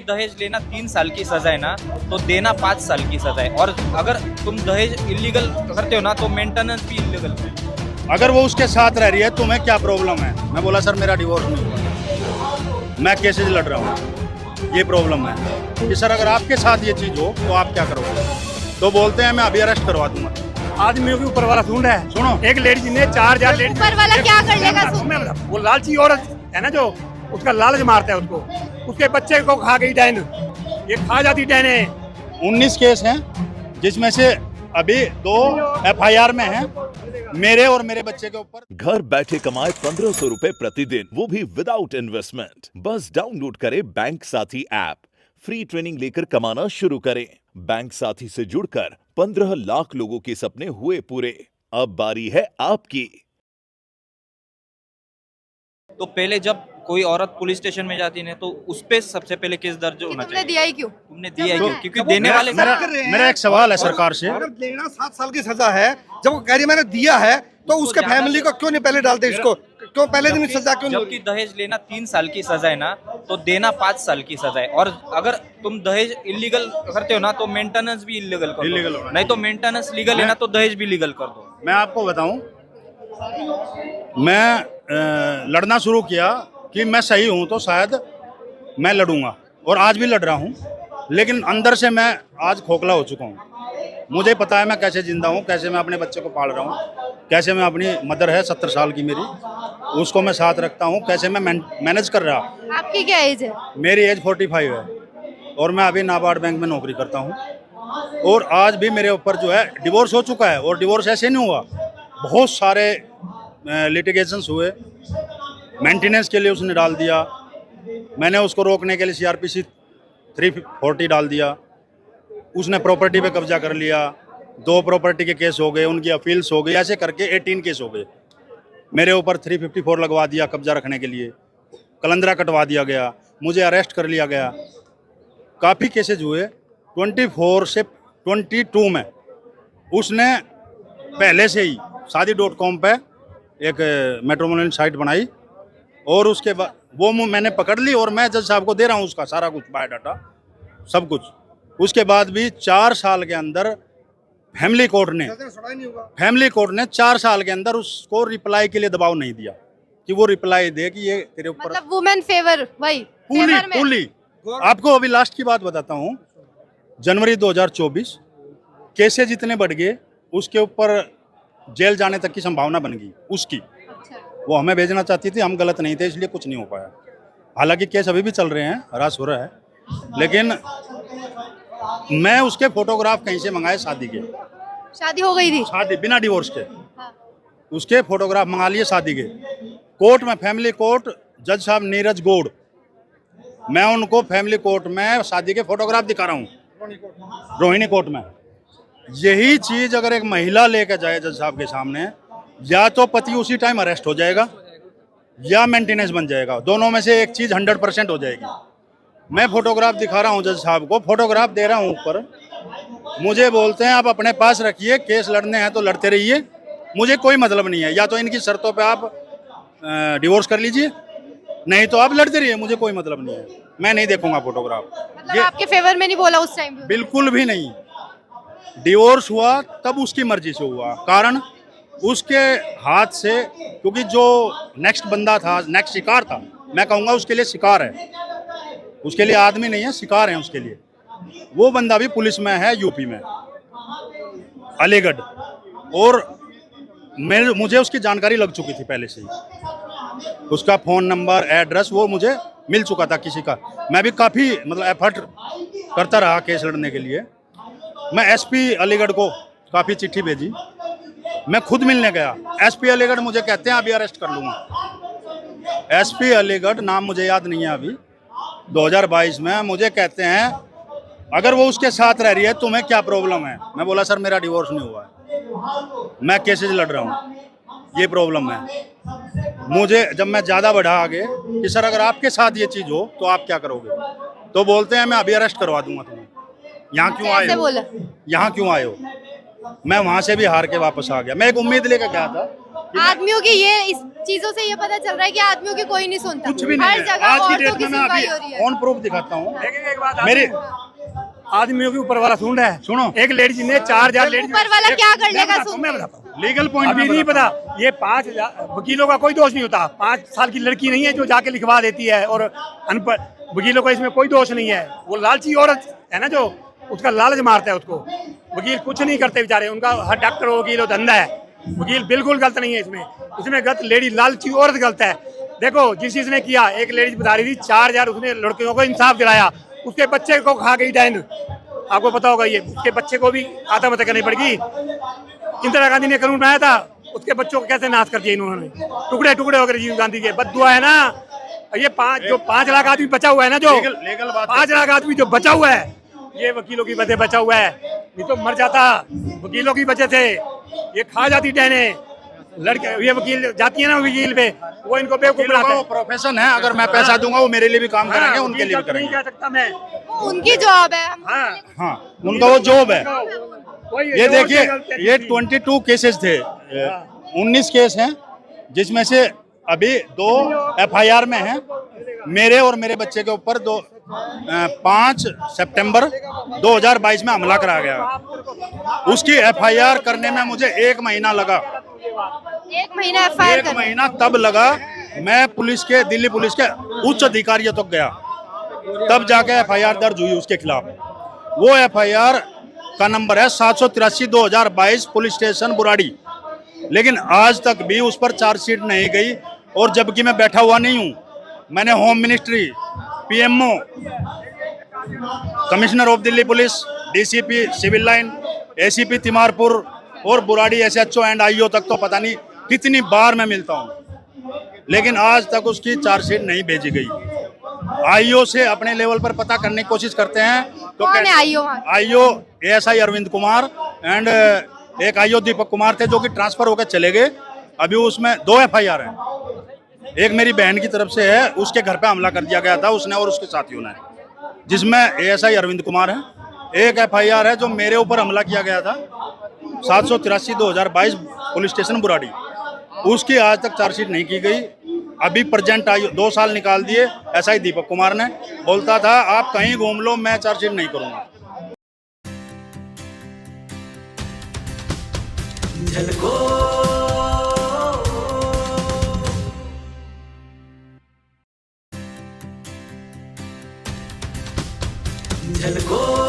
दहेज लेना 3 साल की सजा है ना, तो देना 5 साल की सजा है। और अगर तुम दहेज इलीगल करते हो ना, तो मेंटेनेंस भी इलीगल है। अगर वो उसके साथ रह रही है तुम्हें क्या प्रॉब्लम है? मैं बोला सर मेरा डिवोर्स नहीं हुआ, मैं केसेज लड़ रहा हूँ, ये प्रॉब्लम है कि सर अगर आपके साथ ये चीज़ हो तो आप क्या करोगे? तो बोलते हैं मैं अभी अरेस्ट करवा दूंगा। आदमियों के ऊपर वाला सूंड है। सुनो, एक लेडीज ने 4000 लेडीज ऊपर वाला क्या कर लेगा? वो लालची औरत है ना, जो उसका लालच मारता है उसको, उसके बच्चे को खा गई डैन, ये खा जाती डैन है। 19 केस हैं जिसमें से अभी 2 FIR में हैं मेरे और मेरे बच्चे के ऊपर। घर बैठे कमाए 1500 रुपए प्रतिदिन, वो भी विदाउट इन्वेस्टमेंट। बस डाउनलोड करें बैंक साथी ऐप, फ्री ट्रेनिंग लेकर कमाना शुरू करें। बैंक साथी से जुड़कर 15 लाख लोगों के सपने हुए पूरे। अब बारी है आपकी। तो पहले जब कोई औरत पुलिस स्टेशन में जाती है तो उस पे सबसे पहले केस दर्ज होना तुमने चाहिए। दिया ही क्यों? तुमने दिया है क्यों? क्योंकि देने वाले मेरा एक सवाल है सरकार से। अगर लेना 7 साल की सजा है, जब वो कह रही मैंने दिया है, तो उसके फैमिली को क्यों नहीं पहले डालते इसको? क्यों पहले दिन सजा क्यों नहीं? जबकि दहेज लेना 3 साल की सजा है ना, तो देना 5 साल की सजा है। और अगर तुम दहेज इलीगल करते हो ना, तो मेंटेनेंस भी इलीगल कर Illegal दो। होना नहीं तो मेंटेनेंस लीगल है ना, तो दहेज भी लीगल कर दो। मैं आपको बताऊं, मैं लड़ना शुरू किया कि मैं सही हूं तो शायद मैं लड़ूंगा, और आज भी लड़ रहा हूं, लेकिन अंदर से मैं आज खोखला हो चुका हूं। मुझे पता है मैं कैसे जिंदा हूं, कैसे मैं अपने बच्चे को पाल रहा हूं, कैसे मैं अपनी मदर है 70 साल की मेरी, उसको मैं साथ रखता हूं, कैसे मैं मैनेज कर रहा। आपकी क्या एज है? मेरी एज 45 है और मैं अभी नाबार्ड बैंक में नौकरी करता हूं। और आज भी मेरे ऊपर जो है डिवोर्स हो चुका है, और डिवोर्स ऐसे नहीं हुआ, बहुत सारे लिटिगेशंस हुए। मेंटेनेंस के लिए उसने डाल दिया, मैंने उसको रोकने के लिए CRPC 340 डाल दिया, उसने प्रॉपर्टी पे कब्जा कर लिया, 2 प्रॉपर्टी के केस हो गए, उनकी अपील्स हो गई, ऐसे करके 18 केस हो गए। मेरे ऊपर 354 लगवा दिया कब्जा रखने के लिए, कलंदरा कटवा दिया गया, मुझे अरेस्ट कर लिया गया। काफ़ी केसेज हुए। 24 से 22 में उसने पहले से ही शादी.com पे एक मैट्रिमोनियल साइट बनाई, और उसके बाद वो मैंने पकड़ ली, और मैं जज साहब को दे रहा हूँ उसका सारा कुछ, बायोडाटा सब कुछ। उसके बाद भी 4 साल के अंदर फैमिली कोर्ट ने 4 साल के अंदर उसको रिप्लाई के लिए दबाव नहीं दिया कि वो रिप्लाई दे कि ये तेरे ऊपर मतलब वुमेन फेवर, वही पूली। आपको अभी लास्ट की बात बताता हूँ, जनवरी 2024 केसेज इतने बढ़ गए, उसके ऊपर जेल जाने तक की संभावना बन गई उसकी। वो हमें भेजना चाहती थी, हम गलत नहीं थे, इसलिए कुछ नहीं हो पाया। हालांकि केस अभी भी चल रहे हैं, हरास हो रहा है, लेकिन मैं उसके फोटोग्राफ कहीं से मंगाए शादी के। शादी हो गई थी? शादी बिना डिवोर्स के, हाँ। उसके फोटोग्राफ मंगा लिए शादी के। कोर्ट में, फैमिली कोर्ट, जज साहब नीरज गौड़, मैं उनको फैमिली कोर्ट में शादी के फोटोग्राफ दिखा रहा हूँ, रोहिणी कोर्ट में। यही चीज़ अगर एक महिला लेकर जाए जज साहब के सामने, या तो पति उसी टाइम अरेस्ट हो जाएगा या मेंटेनेंस बन जाएगा, दोनों में से एक चीज़ 100% हो जाएगी। मैं फोटोग्राफ दिखा रहा हूँ जज साहब को, फोटोग्राफ दे रहा हूँ ऊपर, मुझे बोलते हैं आप अपने पास रखिए, केस लड़ने हैं तो लड़ते रहिए, मुझे कोई मतलब नहीं है, या तो इनकी शर्तों पे आप डिवोर्स कर लीजिए, नहीं तो आप लड़ते रहिए, मुझे कोई मतलब नहीं है, मैं नहीं देखूंगा फोटोग्राफ। मतलब आपके फेवर में नहीं बोला उस टाइम? बिल्कुल भी नहीं। डिवोर्स हुआ तब उसकी मर्जी से हुआ, कारण उसके हाथ से, क्योंकि जो नेक्स्ट बंदा था, नेक्स्ट शिकार था, मैं कहूँगा उसके लिए शिकार है, उसके लिए आदमी नहीं है, शिकार है उसके लिए। वो बंदा भी पुलिस में है, यूपी में, अलीगढ़, और मुझे उसकी जानकारी लग चुकी थी पहले से ही, उसका फ़ोन नंबर, एड्रेस वो मुझे मिल चुका था किसी का। मैं भी काफ़ी मतलब एफर्ट करता रहा केस लड़ने के लिए। मैं SP अलीगढ़ को काफ़ी चिट्ठी भेजी, मैं खुद मिलने गया। SP अलीगढ़ मुझे कहते हैं अभी अरेस्ट कर लूँगा। SP अलीगढ़, नाम मुझे याद नहीं है अभी, 2022 में मुझे कहते हैं अगर वो उसके साथ रह रही है तुम्हें क्या प्रॉब्लम है? मैं बोला सर मेरा डिवोर्स नहीं हुआ है, मैं केसेज लड़ रहा हूँ, ये प्रॉब्लम है। मुझे जब मैं ज़्यादा बढ़ा आगे कि सर अगर आपके साथ ये चीज़ हो तो आप क्या करोगे, तो बोलते हैं मैं अभी अरेस्ट करवा दूंगा तुम्हें। यहाँ क्यों आए हो? यहाँ क्यों आए हो? मैं वहाँ से भी हार के वापस आ गया। मैं एक उम्मीद लेकर गया था आदमियों की ये इस चीजों से ये पता चल रहा है कि आदमियों की कोई नहीं सुनता। कुछ भी हर नहीं है। जगह आज की औरतों डेट की में मैं सुनवाई अभी हो रही है। ऑन प्रूफ दिखाता हूँ। लेकिन एक बात मेरे आदमियों के ऊपर वाला सुन रहा है। सुनो। एक लेडीज ने 4000 लेडीज ऊपर वाला क्या कर लेगा सुन मैं के? बताता हूँ। लीगल पॉइंट अभी नहीं पता, ये 5000 वकीलों का कोई दोष नहीं होता। 5 साल की लड़की नहीं है जो जाके लिखवा देती है, और अनपढ़ वकीलों का इसमें कोई दोष नहीं है। वो लालची औरत है ना, जो उसका लालच मारता है उसको। वकील कुछ नहीं करते बेचारे, उनका हर डॉक्टर हो, वकील हो, धंधा है। वकील बिल्कुल गलत नहीं है इसमें गलत लेडी लालची औरत गलत है। देखो जिस चीज ने किया, एक लेडीज बता रही थी 4000 उसने लड़कियों को इंसाफ दिलाया, उसके बच्चे को खा गई डायन। आपको पता होगा, ये उसके बच्चे को भी आत्महत्या करनी पड़ेगी। इंदिरा गांधी ने कानून बनाया था, उसके बच्चों को कैसे नाश कर दिया इन्होंने, टुकड़े टुकड़े हो गए राजीव गांधी के। बद्दुआ है ना ये। 5 लाख आदमी बचा हुआ है ना, जो लीगल बात 5 लाख आदमी जो बचा हुआ है, ये वकीलों की वजह बचा हुआ है। नहीं तो मर जाता वकीलों की वजह से। ये खा जाती डहने लड़के, ये वकील जाती है ना वकील पे, वो इनको बेवकूफ बनाते हैं। प्रोफेशन है, अगर मैं पैसा दूंगा वो मेरे लिए भी काम करेंगे, उनके लिए भी नहीं करेंगे। कह सकता मैं। उनकी जॉब है। हाँ, हाँ, उनका वो जॉब है। वही ये जो देखिए, गलती है। ये 22 केसेस थे, 19 केस हैं, जिसमें से अभी 2 FIR में हैं। मेरे और मेरे बच्चे के ऊपर 5 सितंबर 2022 में हमला करा गया। उसकी FIR करने में मुझे 1 महीना लगा। 1 महीना एफआईआर 1 महीना तब लगा, मैं दिल्ली पुलिस के उच्च अधिकारियों तक गया, तब जाके FIR दर्ज हुई उसके खिलाफ। वो FIR का नंबर है 783/2022 पुलिस स्टेशन बुराड़ी। लेकिन आज तक भी उस पर चार्जशीट नहीं गई, और जबकि मैं बैठा हुआ नहीं हूँ। मैंने home ministry, PMO, commissioner of Delhi police, DCP civil line, ACP Timarpur और बुराड़ी SHO एंड IO तक तो पता नहीं कितनी बार मैं मिलता हूँ, लेकिन आज तक उसकी चार्जशीट नहीं भेजी गई। IO से अपने लेवल पर पता करने की कोशिश करते हैं तो कौन है IO? IO ASI Arvind Kumar and एक IO दीपक कुमार थे, जो कि ट्रांसफर होकर चले गए। अभी उसमें 2 FIR हैं। एक मेरी बहन की तरफ से है, उसके घर पे हमला कर दिया गया था उसने और उसके साथियों ने, जिसमें ASI अरविंद कुमार है। एक FIR है जो मेरे ऊपर हमला किया गया था, 783/2022 पुलिस स्टेशन बुराड़ी। उसकी आज तक चार्जशीट नहीं की गई। अभी प्रेजेंट IO 2 साल निकाल दिए SI दीपक कुमार ने। बोलता था आप कहीं घूम लो, मैं चार्जशीट नहीं करूंगा। झलको